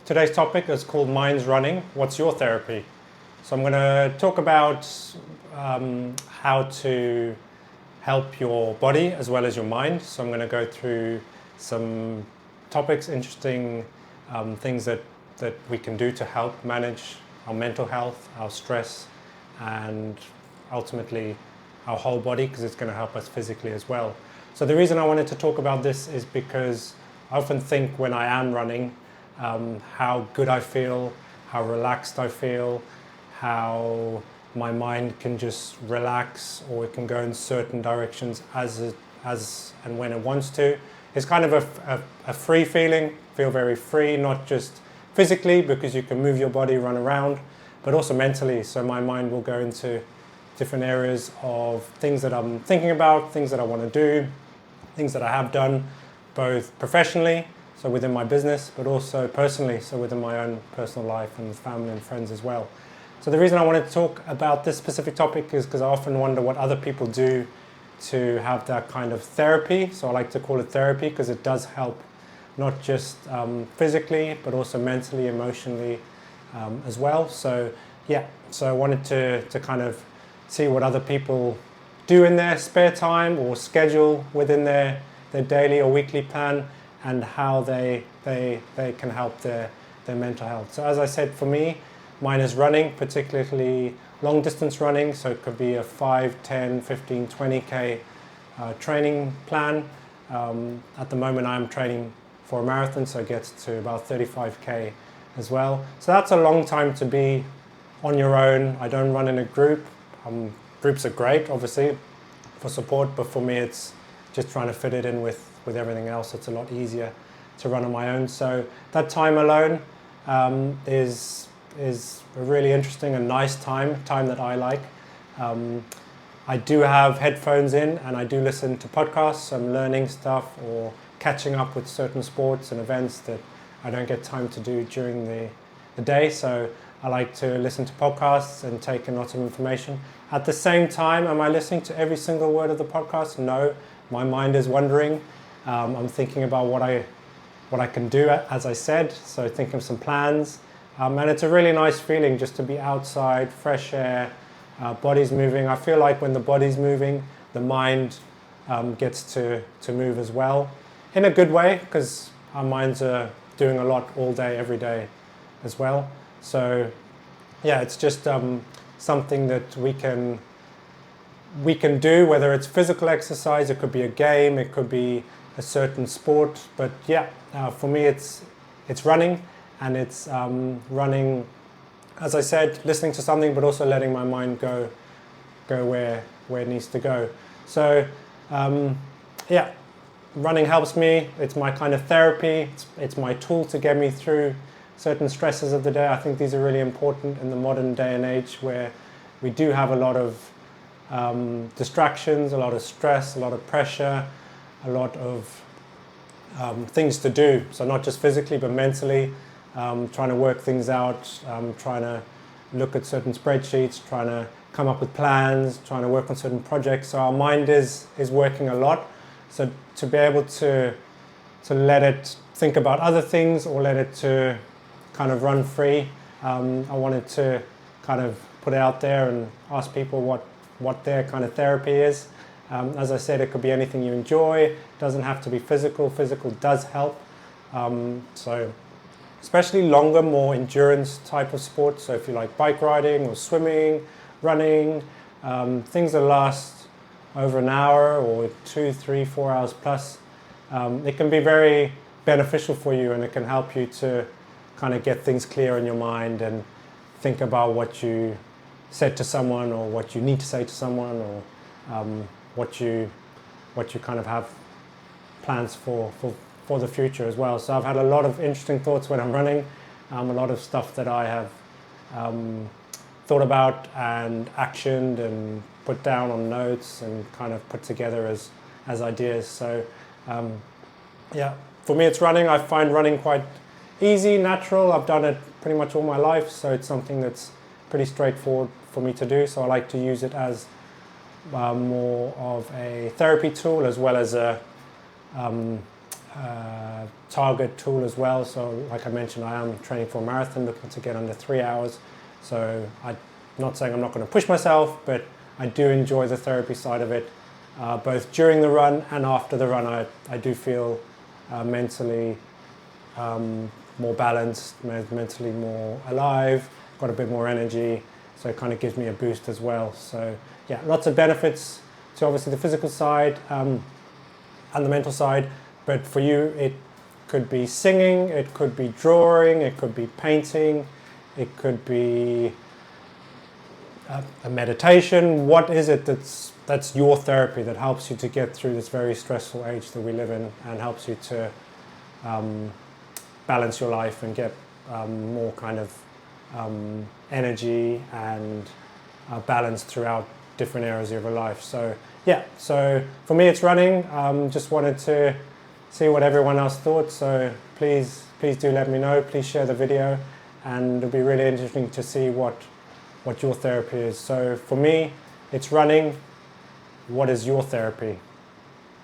Today's topic is called Mind's Running. What's your therapy? So I'm going to talk about how to help your body as well as your mind. So I'm going to go through some topics, interesting things that we can do to help manage our mental health, our stress, and ultimately our whole body, because it's going to help us physically as well. So the reason I wanted to talk about this is because I often think when I am running, how good I feel, how relaxed I feel, how my mind can just relax, or it can go in certain directions as and when it wants to. It's kind of a free feeling, feel very free, not just physically because you can move your body, run around, but also mentally. So my mind will go into different areas of things that I'm thinking about, things that I want to do, things that I have done, both professionally, so within my business, but also personally, so within my own personal life and family and friends as well. So the reason I wanted to talk about this specific topic is because I often wonder what other people do to have that kind of therapy. So I like to call it therapy because it does help not just physically, but also mentally, emotionally as well. So yeah, so I wanted to kind of see what other people do in their spare time or schedule within their daily or weekly plan, and how they can help their mental health. So as I said, for me, mine is running, particularly long distance running. So it could be a 5, 10, 15, 20K training plan. At the moment I'm training for a marathon, so it gets to about 35K as well. So that's a long time to be on your own. I don't run in a group. Groups are great, obviously, for support, but for me it's just trying to fit it in with everything else. It's a lot easier to run on my own. So that time alone is a really interesting and nice time that I like. I do have headphones in and I do listen to podcasts. I'm learning stuff or catching up with certain sports and events that I don't get time to do during the day. So I like to listen to podcasts and take in lots of information. At the same time, am I listening to every single word of the podcast? No, my mind is wandering. I'm thinking about what I can do, as I said, so thinking of some plans. And it's a really nice feeling just to be outside, fresh air, body's moving. I feel like when the body's moving, the mind gets to move as well, in a good way, because our minds are doing a lot all day, every day as well. So yeah, it's just something that we can do, whether it's physical exercise, it could be a game, it could be a certain sport. But yeah, for me it's running, and it's running, as I said, listening to something, but also letting my mind go where it needs to go. So yeah, running helps me. It's my kind of therapy. It's my tool to get me through certain stresses of the day. I think these are really important in the modern day and age, where we do have a lot of distractions, a lot of stress, a lot of pressure, a lot of things to do. So not just physically, but mentally, trying to work things out, trying to look at certain spreadsheets, trying to come up with plans, trying to work on certain projects. So our mind is working a lot. So to be able to let it think about other things, or let it to kind of run free, I wanted to kind of put it out there and ask people what their kind of therapy is. As I said, it could be anything you enjoy. It doesn't have to be physical. Physical does help. So especially longer, more endurance type of sports. So if you like bike riding or swimming, running, things that last over an hour or 2, 3, 4 hours plus, it can be very beneficial for you, and it can help you to kind of get things clear in your mind and think about what you said to someone, or what you need to say to someone, or what you kind of have plans for the future as well. So I've had a lot of interesting thoughts when I'm running, a lot of stuff that I have thought about and actioned and put down on notes and kind of put together as ideas. So yeah, for me it's running. I find running quite easy, natural. I've done it pretty much all my life, so it's something that's pretty straightforward for me to do. So I like to use it as more of a therapy tool, as well as a target tool as well. So like I mentioned, I am training for a marathon, looking to get under 3 hours. So I'm not saying I'm not going to push myself, but I do enjoy the therapy side of it. Both during the run and after the run, I do feel mentally more balanced, mentally more alive, got a bit more energy, so it kind of gives me a boost as well. So yeah, lots of benefits to obviously the physical side and the mental side, but for you it could be singing, it could be drawing, it could be painting, it could be a meditation. What is it that's your therapy that helps you to get through this very stressful age that we live in, and helps you to balance your life and get more kind of energy and balance throughout different areas of your life? So yeah, so for me it's running. Just wanted to see what everyone else thought, so please do let me know. Please share the video, and it'll be really interesting to see what your therapy is. So for me it's running. What is your therapy?